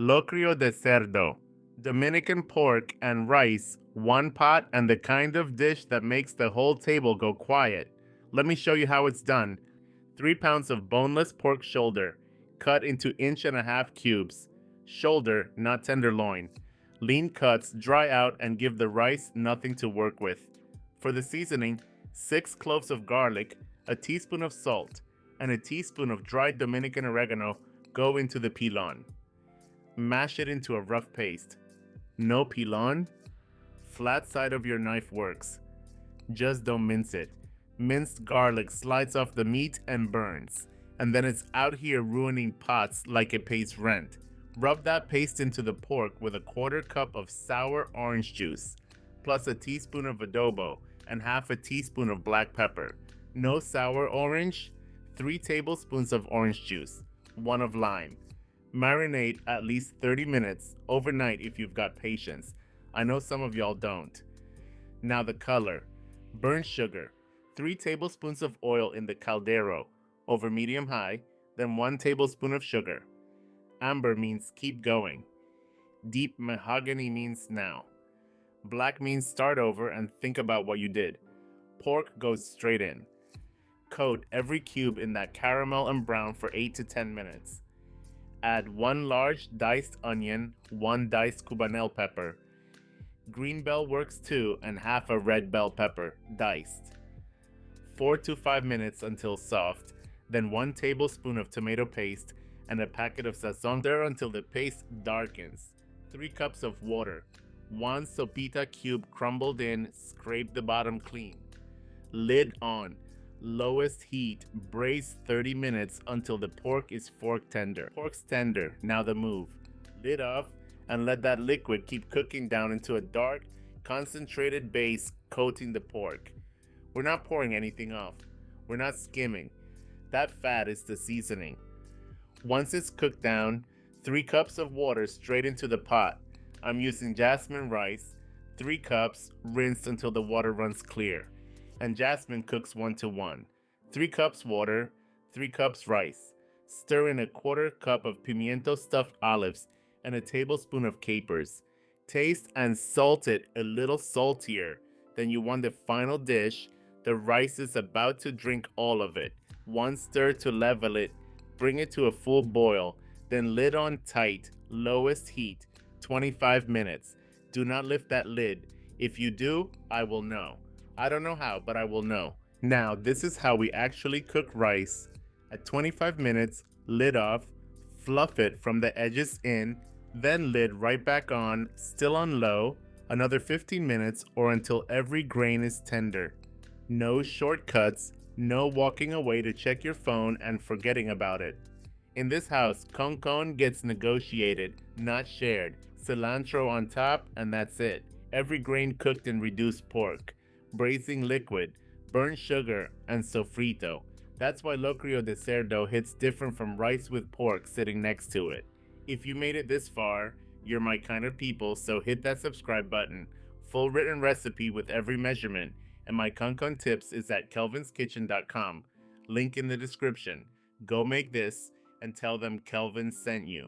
Locrio de Cerdo, Dominican pork and rice, one pot, and the kind of dish that makes the whole table go quiet. Let me show you how it's done. 3 pounds of boneless pork shoulder, cut into 1.5 inch cubes. Shoulder, not tenderloin. Lean cuts, dry out, and give the rice nothing to work with. For the seasoning, 6 cloves of garlic, a teaspoon of salt, and a teaspoon of dried Dominican oregano go into the pilon. Mash it into a rough paste. No pilon? Flat side of your knife works. Just don't mince it. Minced garlic slides off the meat and burns. And then it's out here ruining pots like it pays rent. Rub that paste into the pork with a 1/4 cup of sour orange juice, plus a teaspoon of adobo and half a teaspoon of black pepper. No sour orange? 3 tablespoons of orange juice, 1 of lime. Marinate at least 30 minutes, overnight if you've got patience. I know some of y'all don't. Now the color. Burnt sugar, 3 tablespoons of oil in the caldero, over medium-high, then 1 tablespoon of sugar. Amber means keep going. Deep mahogany means now. Black means start over and think about what you did. Pork goes straight in. Coat every cube in that caramel and brown for 8 to 10 minutes. Add 1 large diced onion, 1 diced cubanelle pepper. Green bell works too, and half a red bell pepper, diced. 4 to 5 minutes until soft, then 1 tablespoon of tomato paste and a packet of sazon. Stir until the paste darkens. 3 cups of water. 1 sopita cube crumbled in, scrape the bottom clean. Lid on. Lowest heat, braise 30 minutes until the pork is fork tender. Pork's tender, now the move. Lid off and let that liquid keep cooking down into a dark, concentrated base coating the pork. We're not pouring anything off. We're not skimming. That fat is the seasoning. Once it's cooked down, 3 cups of water straight into the pot. I'm using jasmine rice, 3 cups, rinsed until the water runs clear. And jasmine cooks 1 to 1. 3 cups water, 3 cups rice. Stir in a 1/4 cup of pimiento stuffed olives and a tablespoon of capers. Taste and salt it a little saltier than you want the final dish. The rice is about to drink all of it. 1 stir to level it. Bring it to a full boil, then lid on tight, lowest heat, 25 minutes. Do not lift that lid. If you do, I will know. I don't know how, but I will know. Now, this is how we actually cook rice. At 25 minutes, lid off, fluff it from the edges in, then lid right back on, still on low, another 15 minutes or until every grain is tender. No shortcuts, no walking away to check your phone and forgetting about it. In this house, concón gets negotiated, not shared. Cilantro on top, and that's it. Every grain cooked in reduced pork. Braising liquid, burnt sugar, and sofrito. That's why Locrio de Cerdo hits different from rice with pork sitting next to it. If you made it this far, you're my kind of people, so hit that subscribe button. Full written recipe with every measurement, and my concón tips is at kelvinskitchen.com. Link in the description. Go make this and tell them Kelvin sent you.